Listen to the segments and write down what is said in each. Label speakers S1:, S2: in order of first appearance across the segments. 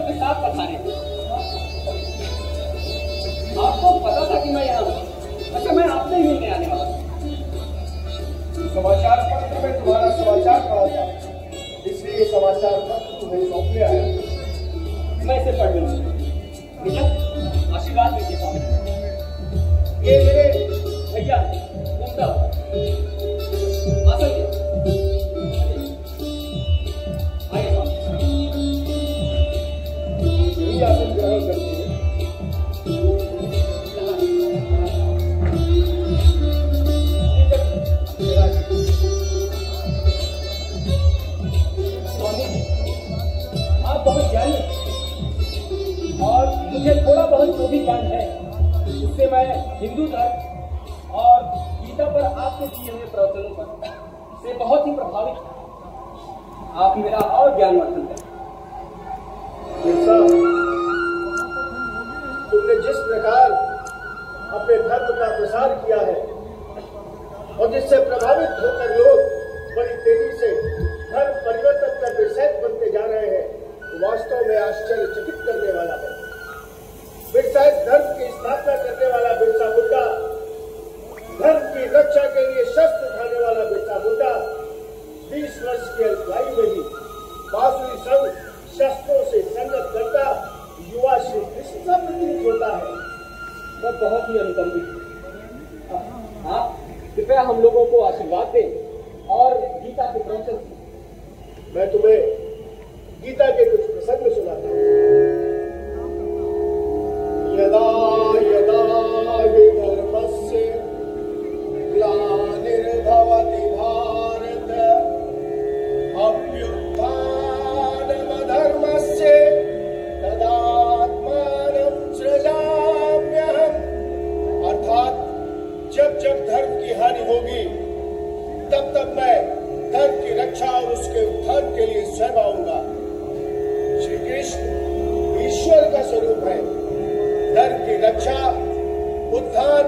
S1: के साथ पधारे। आपको पता था कि मैं यहाँ हूँ? अच्छा, मैं आपसे ही मिलने आने वाला था।
S2: समाचार पत्र में तुम्हारा समाचार पढ़ा था, इसलिए ये समाचार पत्र तुम्हें सौंपने आया।
S1: मैं इसे पढ़ लूंगा। भैया आशीर्वाद दीजिए स्वामी।
S2: ये मेरे
S1: भैया घूमता आसन आइए स्वामी।
S2: यही आसन ग्रहण करते हैं।
S1: बहुत ज्ञानी और मुझे थोड़ा बहुत जो भी ज्ञान है उससे मैं हिंदू धर्म और गीता पर आपके दिए हुए प्रवचनों पर से बहुत ही प्रभावित हूं। आप मेरा और ज्ञानवर्धन करें।
S2: तुमने जिस प्रकार अपने धर्म का प्रसार किया है और जिससे प्रभावित होकर लोग बड़ी तेजी से धर्म परिवर्तन कर विषय बनते जा रहे हैं, वास्तव में आश्चर्यचकित करने वाला है। बिरसा धर्म की स्थापना करने वाला बिरसा मुंडा, धर्म की रक्षा के लिए शस्त्र उठाने वाला बिरसा मुंडा 20 वर्ष की आयु में ही बांसुरी संग शस्त्रों से संगत करता युवा श्री कृष्ण सा प्रतीत होता है।
S1: मैं बहुत ही अनुकंपित हूं। आप कृपया हम लोगों को आशीर्वाद दें और गीता के प्रवचन।
S2: मैं तुम्हें गीता के कुछ प्रसंग सुनाता हूं। यदा यदा हि धर्मस्य ग्लानिर्भवति भारत अभ्युत्थानमधर्मस्य तदात्मानं सृजाम्यहम्। अर्थात जब जब धर्म की हानि होगी तब तब मैं धर्म की रक्षा और उसके उत्थान के लिए स्वयं आऊंगा। श्री कृष्ण ईश्वर का स्वरूप है, धर्म की रक्षा, उत्थान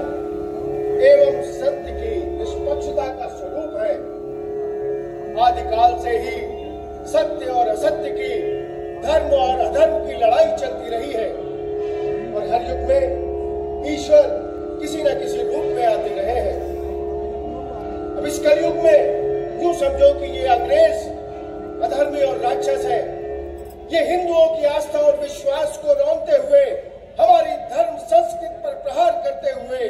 S2: एवं सत्य की निष्पक्षता का स्वरूप है। आदिकाल से ही सत्य और असत्य की, धर्म और अधर्म की लड़ाई चलती रही है और हर युग में ईश्वर किसी न किसी रूप में आते रहे हैं। अब इस कलयुग में यूं समझो कि ये अंग्रेज अधर्मी और राक्षस है। ये हिंदुओं की आस्था और विश्वास को रौंदते हुए, हमारी धर्म संस्कृति पर प्रहार करते हुए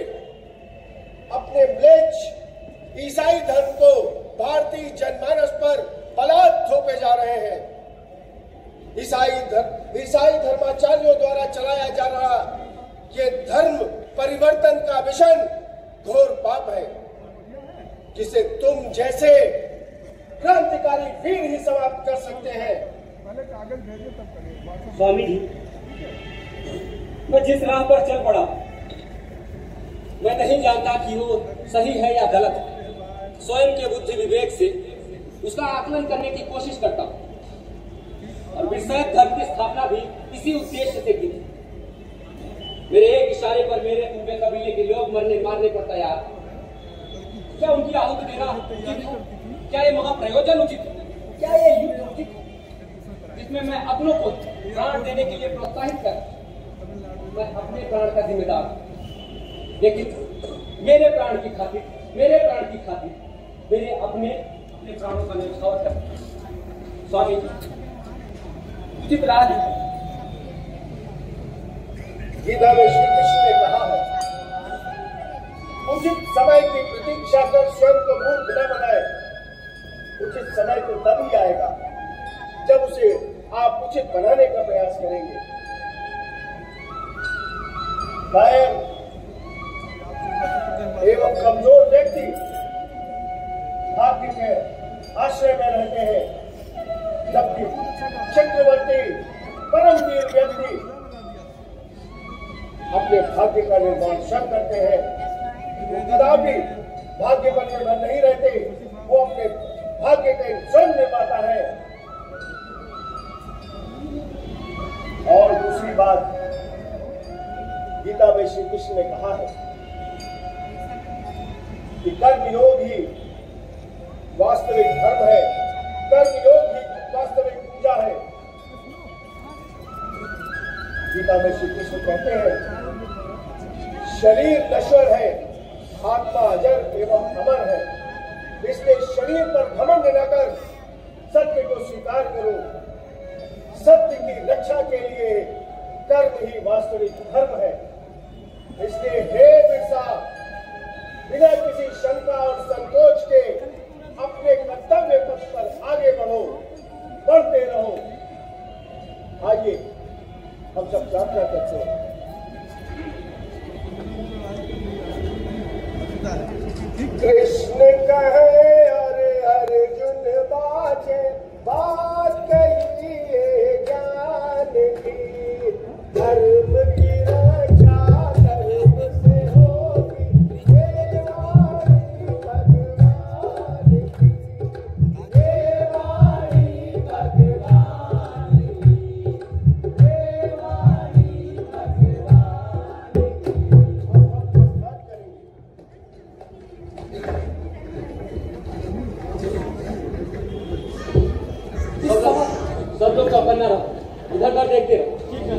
S2: अपने म्लेच्छ ईसाई धर्म को भारतीय जनमानस पर बलात् थोपे जा रहे हैं। ईसाई धर्माचार्यों द्वारा चलाया जा रहा ये धर्म परिवर्तन का मिशन घोर पाप है, जिसे तुम जैसे क्रांतिकारी वीर ही समाप्त कर सकते हैं।
S1: स्वामी जी, मैं जिस राह पर चल पड़ा, मैं नहीं जानता कि वो सही है या गलत। स्वयं के बुद्धि विवेक से उसका आकलन करने की कोशिश करता हूँ और विषयक धर्म की स्थापना भी इसी उद्देश्य से की थी। मेरे एक इशारे पर मेरे पूरे कबीले के लोग मारने पर तैयार। क्या उनकी आहुति देना उचित है? क्या ये महाप्रयोजन उचित है? क्या ये युद्ध उचित है जिसमें मैं अपनों को प्राण देने के लिए प्रोत्साहित कर? मैं अपने प्राण का जिम्मेदार हूं, लेकिन मेरे प्राण की खातिर मेरे अपने प्राणों का न्यौछावर कर। स्वामी जी, उचित राह
S2: गीता में श्री कृष्ण ने कहा है, उचित समय की प्रतीक्षा कर स्वयं को मूर्ख न बनाए। उचित समय तो तभी आएगा जब उसे आप उचित बनाने का प्रयास करेंगे। कायर एवं कमजोर व्यक्ति भाग्य के आश्रय में रहते हैं, जबकि चक्रवर्ती परमवीर व्यक्ति अपने भाग्य का निर्माण स्वयं करते हैं। वो कदापि भाग्य पर निर्भर नहीं रहते, वो अपने भाग्य का स्वयं निर्माता है। और दूसरी बात, गीता में श्री कृष्ण ने कहा है कि कर्मयोग ही वास्तविक धर्म है, कर्मयोग ही वास्तविक पूजा है। गीता में श्री कृष्ण कहते हैं, शरीर नश्वर है, आत्मा अजर एवं अमर है। इसलिए शरीर पर घमंड न कर सत्य को स्वीकार करो। सत्य की रक्षा के लिए कर्म ही वास्तविक धर्म है। इसलिए हे बिरसा, बिना किसी शंका और संकोच के अपने कर्तव्य पथ पर आगे बढ़ो, बढ़ते रहो। आइए हम सब प्रार्थना करते हैं। कृष्ण कहे अरे अर्जुन बाजे, बात कहिए ज्ञान की। धर्म की रक्षा धर्म से होगी, ये वाणी भगवान की, ये वाणी भगवान की, ये वाणी भगवान की।
S1: सब लोग चौकन्ना रहो, इधर उधर देखते रहो। ठीक है।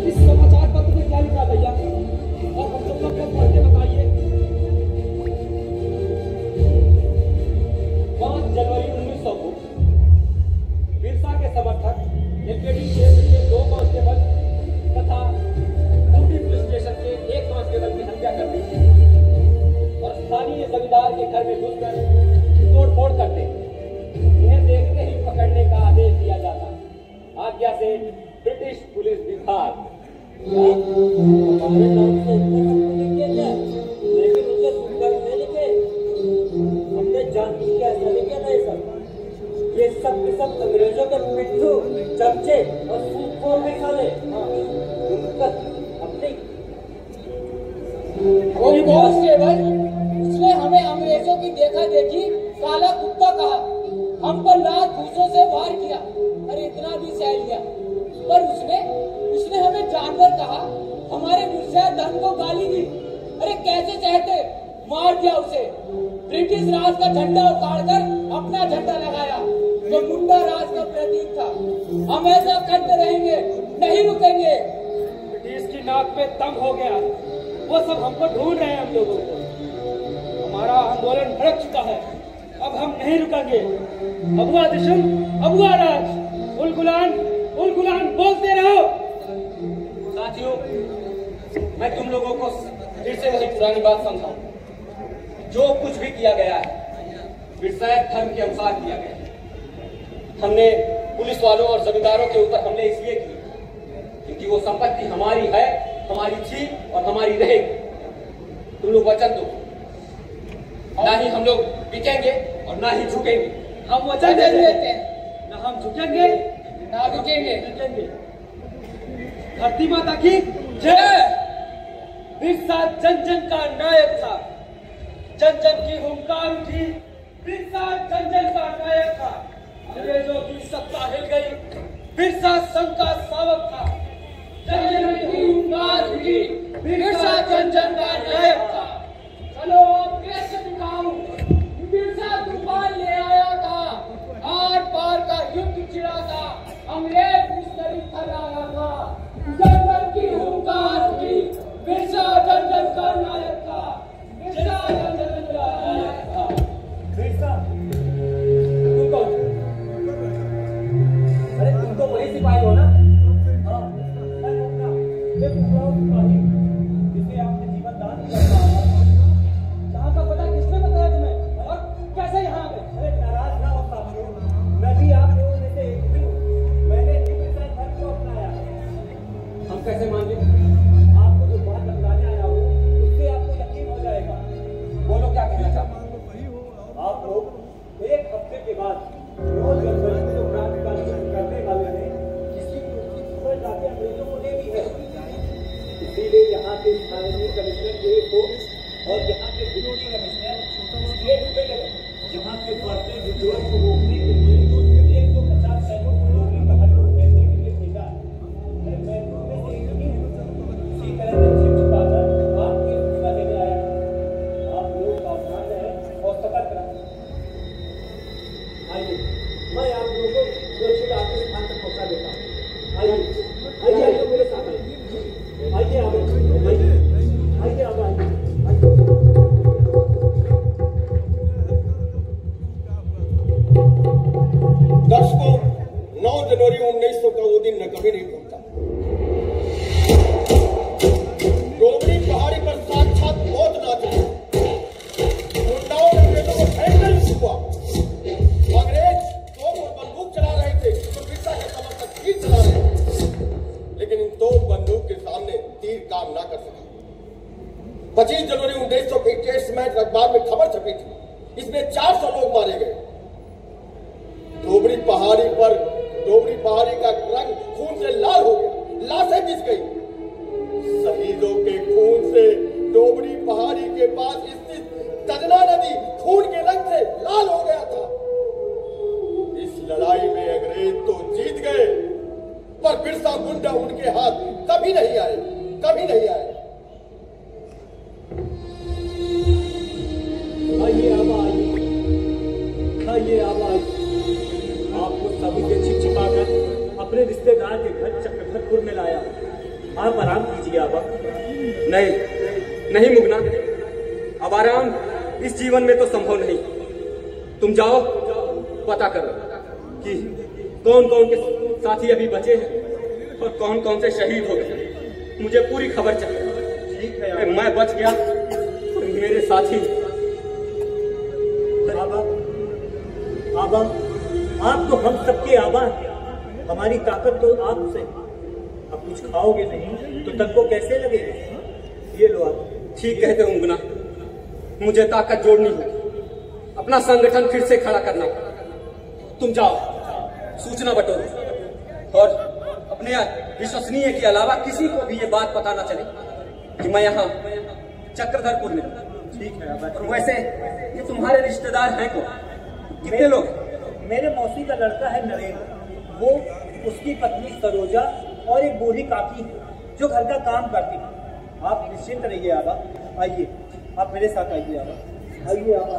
S1: इस समाचार पत्र में क्या लिखा भैया, और हम सब लोग पढ़ के बताइए। 5 जनवरी 1900 को बिरसा के समर्थक एलकेडी क्षेत्र के 2 कांस्टेबल तथा खूंटी पुलिस स्टेशन के 1 कांस्टेबल की हत्या कर दी और स्थानीय जमींदार के घर में घुसकर तोड़फोड़ करते, इन्हें देखते ही पकड़ने का आदेश दिया जाता। आज्ञा से ब्रिटिश पुलिस विभाग। हमारे नाम से लिखे जाए, लेकिन उनके सुनकर नहीं लिखे। हमने जान के ऐसा लिखे नहीं सर। ये सब के सब अंग्रेजों के पिट्ठू, चमचे और सूखों में साले। अपनी
S3: कोई कांस्टेबल, उसने हमें अंग्रेजों की देखा देखी काला कुत्ता कहा, हम पर लात घूसों से वार किया, अरे इतना भी सह लिया। पर उसने हमें जानवर कहा, हमारे निर्दय धर्म को गाली दी, अरे कैसे सहते, मार दिया उसे। ब्रिटिश राज का झंडा उतारकर अपना झंडा लगाया, जो मुंडा राज का प्रतीक था। हम ऐसा करते रहेंगे, नहीं रुकेंगे।
S4: ब्रिटिश की नाक पे दम हो गया, वो सब हमको ढूंढ रहे हैं। हम लोगों को हमारा आंदोलन भड़क चुका है, अब हम नहीं रुकेंगे। अबुआ दिशम, अबुआ राज, उलगुलान उलगुलान बोलते रहो।
S1: साथियों, मैं तुम लोगों को फिर से वही पुरानी बात समझाऊं। जो कुछ भी किया गया है बिरसा धर्म के अनुसार किया गया। हमने पुलिस वालों और जमींदारों के ऊपर हमले इसलिए किए क्योंकि वो संपत्ति हमारी है, हमारी थी और हमारी रहेगी। तुम लोग वचन दो, ना ही हम लोग बिकेंगे और ना ही झुकेंगे।
S3: हम वचन दे देते हैं,
S4: ना हम झुकेंगे
S3: ना बिकेंगे।
S4: धरती माता की जय। बिरसा जन जन का नायक था, जन जन की हुंकार उठी, बिरसा जन जन का नायक था। अंग्रेजों की सत्ता हिल गई, बिरसा संघ का सावक था। जन जन की हुंकार उठी, बिरसा जन जन का नायक था।
S3: चलो अब कैसे दिखाऊं, बिरसा तूफान ले आया था, आर पार का युद्ध छिड़ा था, अंग्रेज मिस्त्री थल आया था। जन जन की हुंकार थी, बिरसा जन जन का नायक था, बिरसा जन जन का नायक था।
S1: बिरसा, तुम कौन? अरे तुम तो वही सिपाही हो ना? हाँ, मैं अपना ये पूरा सिपाही जिसे आपने जीवन दान किया। कहाँ का पता किसने बताया तुम्हें और कैसे यहाँ आ गए? अरे नाराज ना हो साथियों, मैं भी आप लोगों में से एक हूँ। मैंने बिरसा धर्म को अपनाया। हम कैसे मान लें? आपको जो बात बताने आया हो उससे आपको यकीन हो जाएगा। बोलो क्या कहना चाहते हो? आप लोग 1 हफ्ते के बाद रोज जनवरी में जो क्रांतिकारी करने वाले हैं, इसकी खबर जाके अंग्रेजों को दे दी है। इसीलिए यहाँ के स्थानीय कमिश्नर को और यहाँ के डिप्टी कमिश्नर इसलिए ढूंढे गए। यहाँ के बढ़ते विद्रोह को रोकने के लिए 150 सैनिकों को रोकने का हल करने के लिए भेजा। मैं उनमें से एक ही हूँ। इसी तरह से छिपा कर आपको इस सूचना देने आया हूँ। आप लोग सावधान रहें और सतर्क रहें। आइए, मैं आप लोगों को सुरक्षित आपके स्थान तक पहुँचा देता हूँ। आइए आइए आइए मेरे
S2: 25 जनवरी 1921 में अखबार में खबर छपी थी, इसमें 400 लोग मारे गए। धोबड़ी पहाड़ी का रंग खून से लाल हो गया, लाशें बिछ गई। शहीदों के खून से धोबड़ी पहाड़ी के पास स्थित तजना नदी खून के रंग से लाल हो गया था। इस लड़ाई में अंग्रेज तो जीत गए, पर बिरसा मुंडा उनके हाथ कभी नहीं आए। आइए आपको सभी से छिपा-छिपाकर अपने रिश्तेदार के घर चक्रधरपुर में लाया। आप आराम कीजिए आबा।
S1: नहीं मुगना, अब आराम इस जीवन में तो संभव नहीं। तुम जाओ, पता करो कि कौन कौन के साथी अभी बचे हैं और कौन कौन से शहीद हो गए। मुझे पूरी खबर चाहिए।
S2: ठीक है,
S1: मैं बच गया, मेरे साथी।
S2: आबा, आप तो हम सबके आबा हैं। हमारी ताकत तो आपसे। अब कुछ खाओगे नहीं तो तन को कैसे लगेगा? ये लो आप।
S1: ठीक कहते हो मुगना, मुझे ताकत जोड़नी है, अपना संगठन फिर से खड़ा करना। तुम जाओ, सूचना बटोरो और अपने विश्वसनीय के अलावा किसी को भी ये बात पता ना चले कि मैं यहाँ चक्रधरपुर में।
S2: ठीक है।
S1: और वैसे ये तुम्हारे रिश्तेदार हैं कौन? कितने लोग?
S2: मेरे मौसी का लड़का है नरेंद्र, वो, उसकी पत्नी सरोजा और एक बूढ़ी काकी जो घर का काम करती है। आप निश्चिंत रहिए आबा। आइए, आप मेरे साथ आइए आबा। आइए आबा।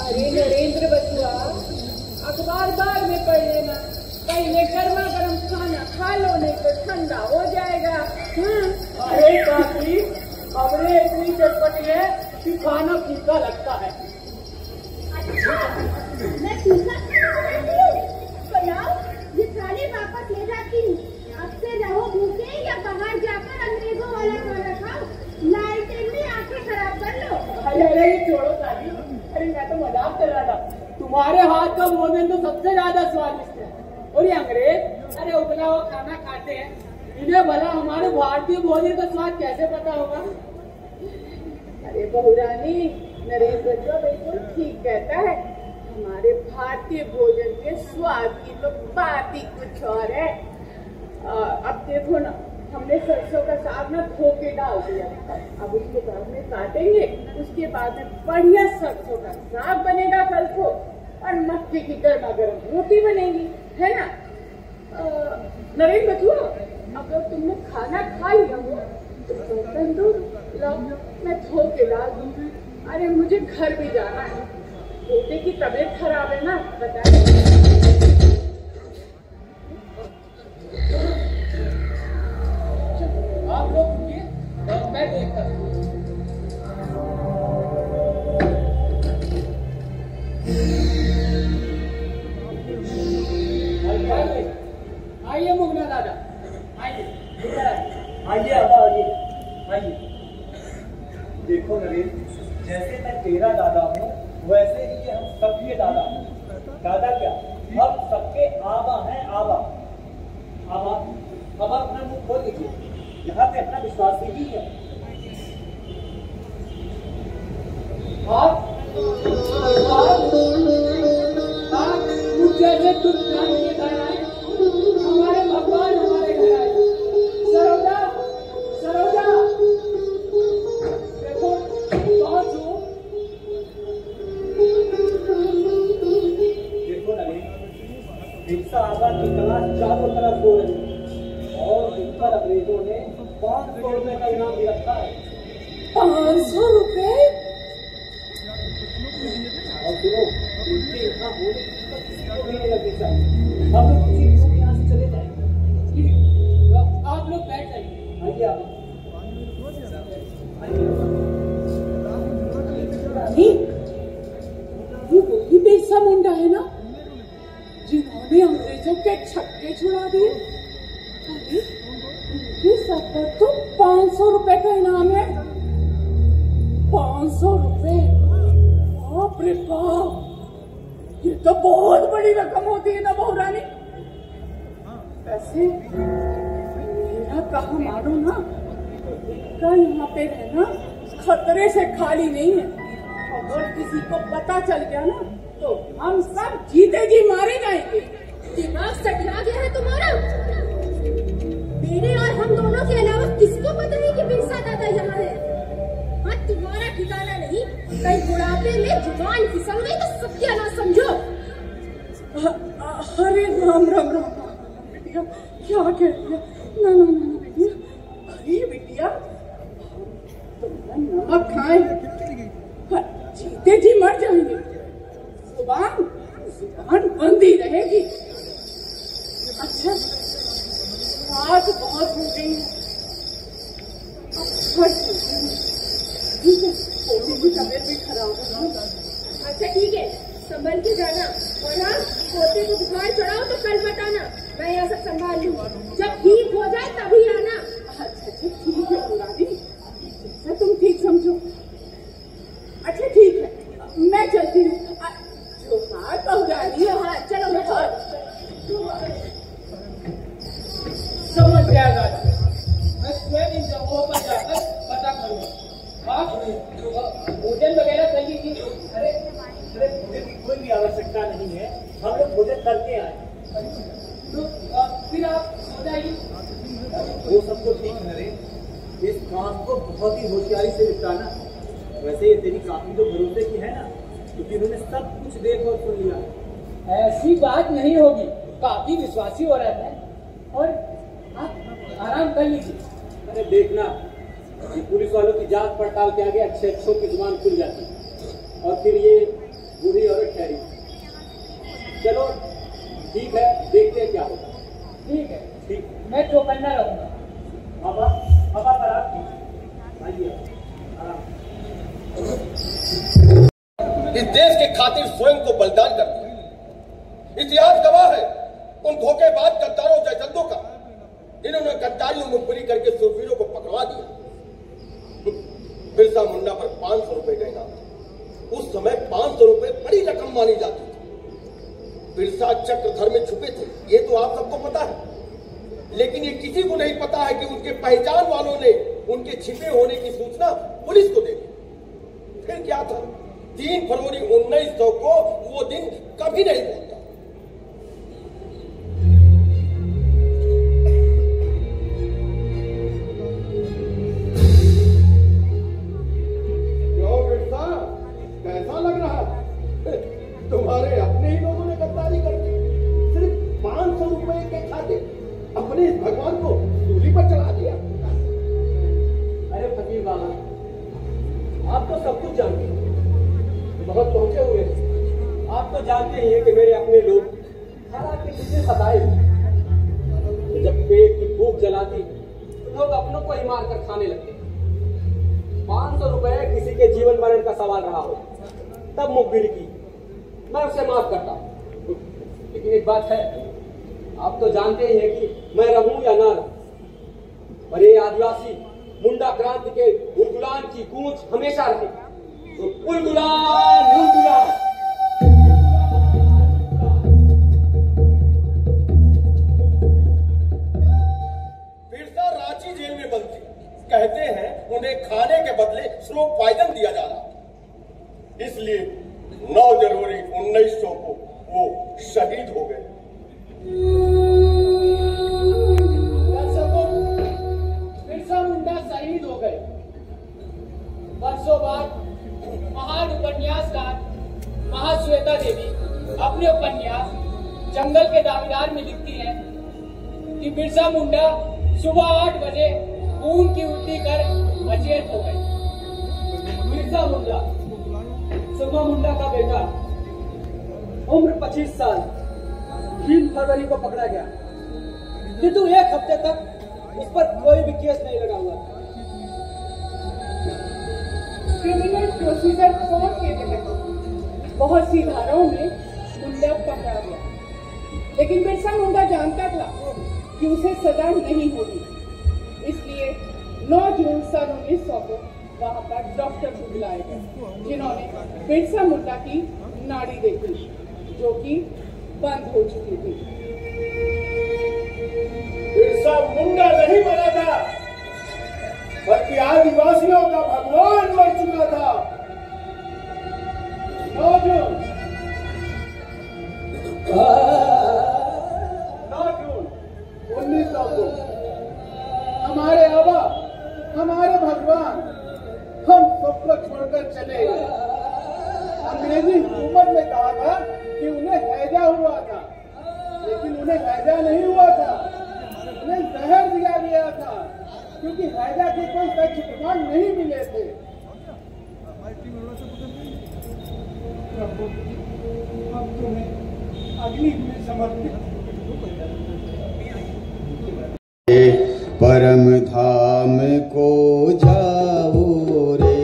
S3: अरे नरेंद्र बचुआ, अखबार बाद में पढ़ लेना, पहले गर्मा गर्म खाना खा लो, नहीं तो ठंडा हो जाएगा। अरे काकी, खबरें इतनी चटपटी है कि खाना फीका लगता है।
S5: मैं फीका तो यार, ये थाली वापस ले जाती हूँ। अब से रहो भूखे या बाहर जाकर अंग्रेजों वाला खाना खाओ। लालटेन में आंखें खराब कर लो।
S3: अरे ये छोड़ो ताली, अरे मैं तो मजाक कर रहा था। तुम्हारे हाथ का भोजन तो सबसे ज्यादा स्वादिष्ट है। और ये अंग्रेज अरे उबला हुआ खाना खाते हैं, इन्हें भला हमारे भारतीय भोजन का स्वाद कैसे पता होगा? अरे बहुरानी, नरेंद्र बचुआ बिल्कुल ठीक कहता है। हमारे भारतीय भोजन के स्वाद की तो बात ही कुछ और है। अब देखो ना, हमने सरसों का साग ना धो के डाल दिया, अब उसके बाद में काटेंगे, उसके बाद में बढ़िया सरसों का साग बनेगा कल को, और मक्के की गर्मा गर्म रोटी बनेगी, है ना? नरेंद्र बचुआ, अगर तुमने खाना खा लिया हो तो बर्तन दो, लाओ मैं धो के डाल दूंगी। अरे मुझे घर भी जाना है, बेटे की तबीयत खराब है ना, बताइए। आप लोग रुकिए, मैं देखता हूँ। आइए मुगना दादा, आइए।
S2: आइए आबा, आइए। देखो नरेंद्र, जैसे मैं तेरा दादा हूँ, वैसे ही हम सबके दादा हैं। दादा क्या, हम सबके आबा हैं, आबा। आबा, अब अपना मुंह खोल लीजिए, यहाँ पे अपना विश्वास ही है।
S3: आप जैसे तुम जान के घर आए, हमारे भगवान हमारे घर आए। सरोजा, सरोजा, देखो पहुंचो।
S2: देखो नरेंद्र, भिक्षा आबा की तलाश चारों तरफ हो रही है और इन पर अंग्रेजों ने 500 रुपए का इनाम भी रखा है।
S3: 500 रुपए?
S2: और सुनो, इनके यहाँ होने की तो किसी को भी नहीं लगनी चाहिए। हम लोग उसी दिनों में यहाँ से चले जाएंगे।
S3: आप लोग बैठ जाइए।
S2: आइए आप।
S3: रानी, ये वही बिरसा मुंडा है ना, जिन्होंने अंग्रेजों के छक्के छुड़ा दिए? अरे उनके सर पर तो 500 रुपए का इनाम है। 500 रुपए, बाप रे बाप,
S6: ये तो बहुत बड़ी रकम होती है ना बहू रानी। वैसे मेरा कहा मानो ना, कल यहाँ पे रहना खतरे से खाली नहीं है। अगर किसी को पता चल गया ना तो हम सब जीते जी मारे जाएंगे।
S5: दिमाग सटला गया है तुम्हारा। मेरे और हम दोनों के अलावा किसको पता है कि बिरसा दादा यहाँ है? हाँ, तुम्हारा ठिकाना नहीं। कई बुढ़ापे में जुबान फिसल गई तो सत्यानाश समझो।
S6: अरे राम राम राम बिटिया, क्या कह दिया? ना ना ना बिटिया, अरे बिटिया तुम नमक खाए जीते जी मर जाएंगे। जुबान बंदी रहेगी। अच्छा, रात बहुत हो गई है, थोड़ी भी तबीयत भी खराब है ना।
S5: अच्छा ठीक है, संभल के जाना, वरना पोते को बुखार चढ़ाओ तो कल बताना, मैं यहाँ सब संभाल लूँ। जब ठीक हो जाए तभी आना।
S6: अच्छा ठीक है मुरादी, जैसा तुम ठीक समझो। अच्छा ठीक है, मैं चलती हूँ। जो बात हो रही है, हाँ चलो मैं
S3: समझ गया दादा, मैं स्वयं इन जगहों पर जाकर पता करूँगा। आप भोजन वगैरह कर लीजिए।
S7: अरे भोजन की कोई भी आवश्यकता नहीं है, हम लोग भोजन करके आए।
S3: तो फिर आप सो जाइए।
S7: वो सब तो ठीक है रे, इस काम को बहुत ही होशियारी से निपटाना। वैसे ये तेरी काफी तो भरोसे की है ना, क्योंकि उन्होंने सब कुछ देख और सुन लिया।
S3: ऐसी बात नहीं होगी, काफी विश्वासी हो रहा है। और आप आराम कर लीजिए।
S1: अरे देखना, ये पुलिस वालों की जांच पड़ताल के आगे अच्छे अच्छों की जुबान खुल जाती है और फिर ये बूढ़ी औरत ठहरी। चलो ठीक है, देखते हैं क्या होता है।
S3: ठीक है,
S1: ठीक,
S3: मैं चौकन्ना रहूंगा।
S7: हवा पर आपकी आइए आराम।
S2: इस देश के खातिर स्वयं को बलिदान कर दिया। इतिहास गवाह है उन धोखेबाज गद्दारों जयचंदों का, जिन्होंने गद्दारी में पूरी करके सुरवीरों को पकड़वा दिया। बिरसा मुंडा पर 500 रुपए का इनाम था। उस समय 500 रुपए बड़ी रकम मानी जाती थी। बिरसा चक्रधर में छुपे थे, ये तो आप सबको पता है, लेकिन ये किसी को नहीं पता है कि उनके पहचान वालों ने उनके छिपे होने की सूचना पुलिस को दे दी। फिर क्या था, 3 फरवरी 1900 को वो दिन कभी नहीं भूलता। कैसा लग रहा है? तुम्हारे अपने ही लोगों ने गद्दारी कर दी। सिर्फ 500 रुपए के खातिर अपने भगवान को सूली पर चढ़ा दिया।
S1: अरे फकीर बाबा, आप तो सब कुछ जानते हैं, बहुत पहुंचे हुए हैं। आप तो जानते ही हैं कि मेरे अपने लोग हालांकि किसी सताए, तो जब पेट की भूख जलाती तो लोग अपनों को ही मार कर खाने लगते। 500 रुपए किसी के जीवन मरण का सवाल रहा हो तब मुखबिरी की, मैं उसे माफ करता हूँ। लेकिन एक बात है, आप तो जानते ही हैं कि मैं रहूं या ना रहूं, पर ये आदिवासी मुंडा क्रांति के गुलगुलान की गूंज हमेशा रहे। तो गुलगुलान गुलगुलान।
S2: बिरसा रांची जेल में बंद थे। कहते हैं उन्हें खाने के बदले स्लो पॉइजन दिया जा रहा, इसलिए 9 जनवरी 1900 को वो शहीद हो गए।
S3: बिरसा मुंडा शहीद हो गए। वर्षों बाद महान उपन्यासकार महाश्वेता देवी अपने उपन्यास जंगल के दावेदार में लिखती है कि बिरसा मुंडा सुबह 8 बजे खून की उल्टी कर अचेत हो गए।
S1: बिरसा मुंडा, सुरमा मुंडा का बेटा, उम्र 25 साल, 3 फरवरी को पकड़ा गया, किंतु 1 हफ्ते तक उस पर कोई भी केस नहीं लगा हुआ।
S6: क्रिमिनल प्रोसीजर कोड के तहत बहुत सी धाराओं में मुंडा पकड़ा गया, लेकिन बिरसा मुंडा जानता था कि उसे सजा नहीं होगी, इसलिए 9 जून सन 1900 को वहां पर डॉक्टर को बुलाए गए, जिन्होंने बिरसा मुंडा की नाड़ी देखी। जो कि बंद हो चुकी थी।
S2: बिरसा मुंडा नहीं मरा था, बल्कि आदिवासियों का भगवान मर चुका था। 9 जून 1900 को हमारे आबा, हमारे भगवान हम सबको छोड़कर चले गए। अंग्रेजी हुकूमत ने कहा था कि उन्हें हैजा हुआ था, लेकिन उन्हें हैजा नहीं हुआ था, उन्हें जहर दिया गया था, क्योंकि हैजा के कोई सच प्रमाण नहीं मिले थे। अब तुम्हें अगली में समर्पित
S8: परम धाम को जाओ रे,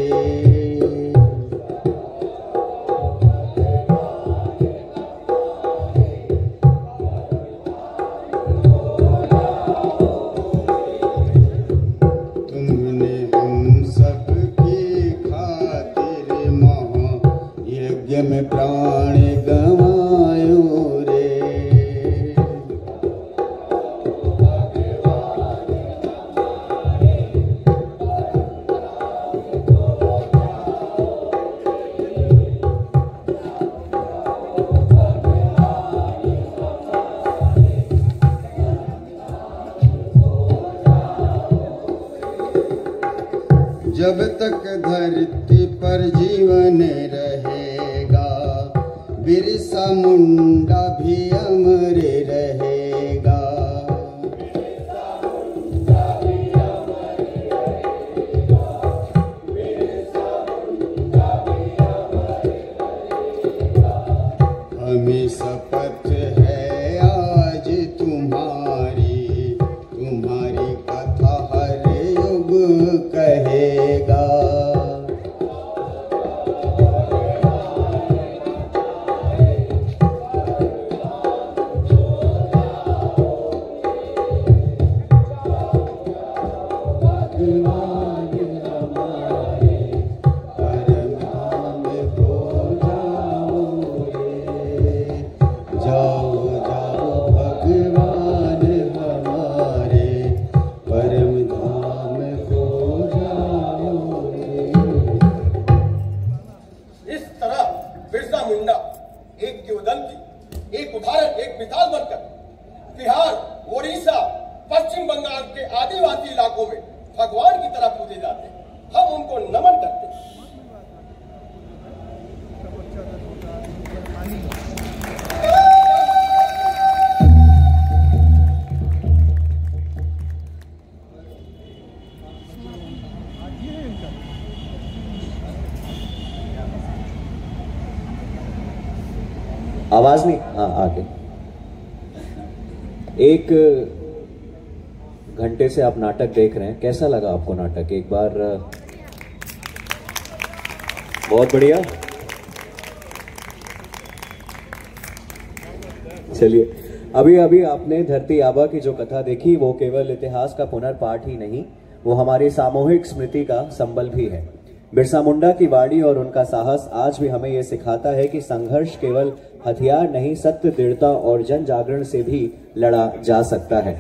S8: तुमने हम सबकी खातिर महायज्ञ में प्राण गंवायो रे। जब तक धरती पर जीवन रहेगा, बिरसा मुंडा भी अमर रहेगा। हमें शपथ है आज तुम्हारी, तुम्हारी कथा हर युग कहेगा।
S9: आवाज नहीं, हाँ आगे। 1 घंटे से आप नाटक देख रहे हैं, कैसा लगा आपको नाटक? एक बार बहुत बढ़िया। चलिए, अभी आपने धरती आबा की जो कथा देखी, वो केवल इतिहास का पुनर्पाठ ही नहीं, वो हमारी सामूहिक स्मृति का संबल भी है। बिरसा मुंडा की वाणी और उनका साहस आज भी हमें यह सिखाता है कि संघर्ष केवल हथियार नहीं, सत्य, दृढ़ता और जन जागरण से भी लड़ा जा सकता है।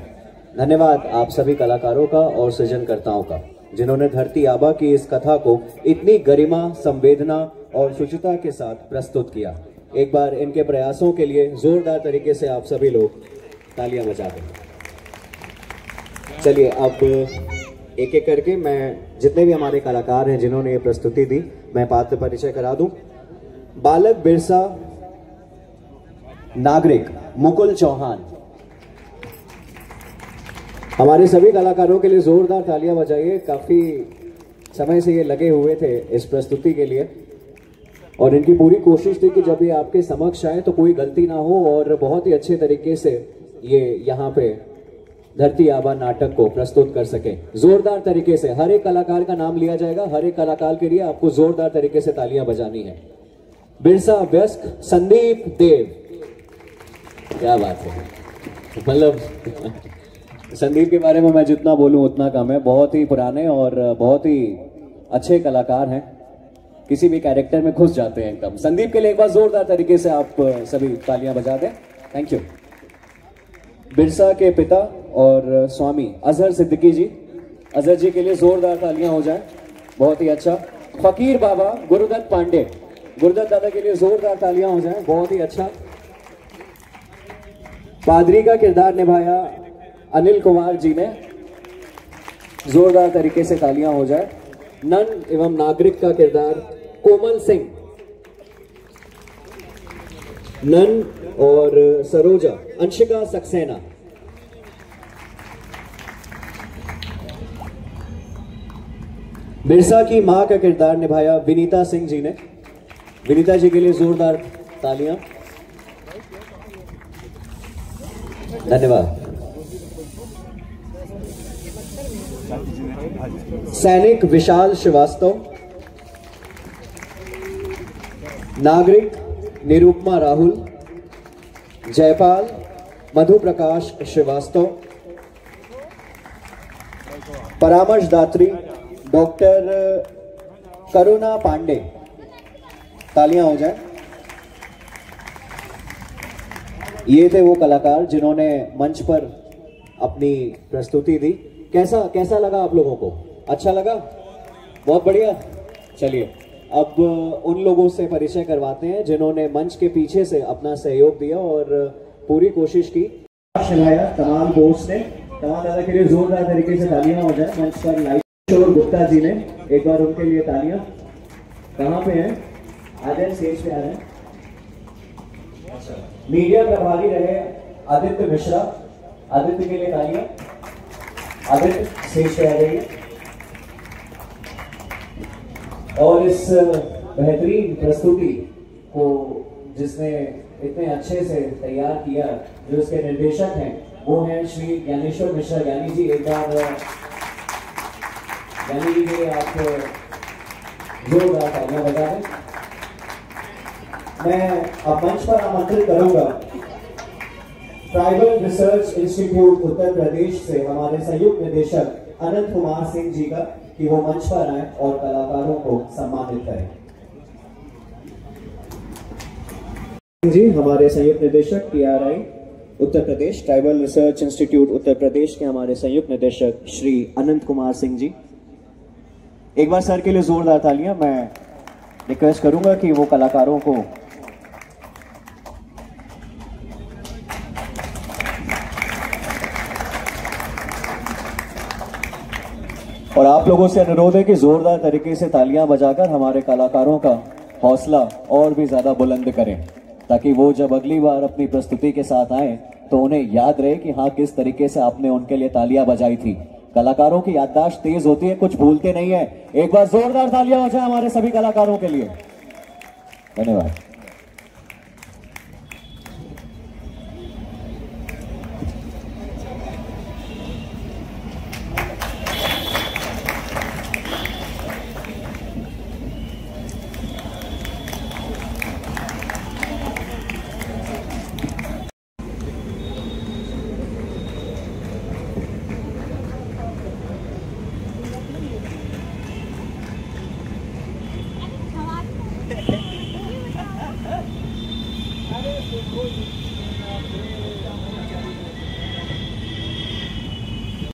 S9: धन्यवाद आप सभी कलाकारों का और सृजनकर्ताओं का, जिन्होंने धरती आबा की इस कथा को इतनी गरिमा, संवेदना और शुचिता के साथ प्रस्तुत किया। एक बार इनके प्रयासों के लिए जोरदार तरीके से आप सभी लोग तालियां बजा दें। चलिए, अब एक एक करके मैं जितने भी हमारे कलाकार हैं जिन्होंने ये प्रस्तुति दी, मैं पात्र परिचय करा दूं। बालक बिरसा, नागरिक मुकुल चौहान। हमारे सभी कलाकारों के लिए जोरदार तालियां बजाइए। काफी समय से ये लगे हुए थे इस प्रस्तुति के लिए और इनकी पूरी कोशिश थी कि जब ये आपके समक्ष आए तो कोई गलती ना हो और बहुत ही अच्छे तरीके से ये यहाँ पे धरती आबा नाटक को प्रस्तुत कर सके। जोरदार तरीके से हर एक कलाकार का नाम लिया जाएगा, हर एक कलाकार के लिए आपको जोरदार तरीके से तालियां बजानी है। बिरसा वयस्क संदीप देव, क्या बात है, मतलब संदीप के बारे में मैं जितना बोलूं उतना कम है। बहुत ही पुराने और बहुत ही अच्छे कलाकार हैं। किसी भी कैरेक्टर में घुस जाते हैं एकदम। संदीप के लिए एक बार जोरदार तरीके से आप सभी तालियां बजा दें। Thank you. बिरसा के पिता और स्वामी अजहर सिद्दीकी जी, अजहर जी के लिए जोरदार तालियां हो जाए। बहुत ही अच्छा। फकीर बाबा गुरुदत्त पांडे, गुरुदत्त दादा के लिए जोरदार तालियां हो जाए। बहुत ही अच्छा। पादरी का किरदार निभाया अनिल कुमार जी ने, जोरदार तरीके से तालियां हो जाए। नन एवं नागरिक का किरदार कोमल सिंह, नन और सरोजा अंशिका सक्सेना। बिरसा की मां का किरदार निभाया विनीता सिंह जी ने, विनीता जी के लिए जोरदार तालियां। धन्यवाद। सैनिक विशाल श्रीवास्तव, नागरिक निरूपमा राहुल, जयपाल मधु प्रकाश श्रीवास्तव, परामर्शदात्री डॉक्टर करुणा पांडे। तालियां हो जाए। ये थे वो कलाकार जिन्होंने मंच पर अपनी प्रस्तुति दी। कैसा लगा आप लोगों को? अच्छा लगा? बहुत बढ़िया। चलिए अब उन लोगों से परिचय करवाते हैं जिन्होंने मंच के पीछे से अपना सहयोग दिया और पूरी कोशिश की। शिलाया तमाम दोस्त ने, तमाम दादा के लिए जोरदार तरीके से तालियां हो जाए। मंच पर लाइव किशोर गुप्ता जी ने, एक बार उनके लिए तालियां। कहाँ पे हैं? आ जाए, स्टेज पे आ रहे हैं। मीडिया प्रभारी रहे आदित्य मिश्रा, आदित्य के लिए तालियां। आदित्य स्टेज पे आ जाइए। और इस बेहतरीन प्रस्तुति को जिसने इतने अच्छे से तैयार किया, जो इसके निर्देशक हैं, वो हैं श्री ज्ञानेश्वर मिश्रा। ज्ञानी जी, एक बार ज्ञानी जी के लिए आप जोरदार तालियां बजा दें। मैं अब मंच पर आमंत्रित करूंगा tribal research institute Uttar Pradesh से हमारे संयुक्त निदेशक अनंत कुमार सिंह जी का, कि वो मंच पर आए और कलाकारों को सम्मानित करें। जी, हमारे संयुक्त निदेशक TRI Uttar Pradesh, tribal research institute Uttar Pradesh के हमारे संयुक्त निदेशक श्री अनंत कुमार सिंह जी। एक बार सर के लिए जोरदार तालियां। मैं रिक्वेस्ट करूंगा कि वो कलाकारों को और आप लोगों से अनुरोध है कि जोरदार तरीके से तालियां बजाकर हमारे कलाकारों का हौसला और भी ज्यादा बुलंद करें, ताकि वो जब अगली बार अपनी प्रस्तुति के साथ आए तो उन्हें याद रहे कि हाँ, किस तरीके से आपने उनके लिए तालियां बजाई थी। कलाकारों की याददाश्त तेज होती है, कुछ भूलते नहीं है। एक बार जोरदार तालियां हो जाए हमारे सभी कलाकारों के लिए। धन्यवाद।
S5: Cool.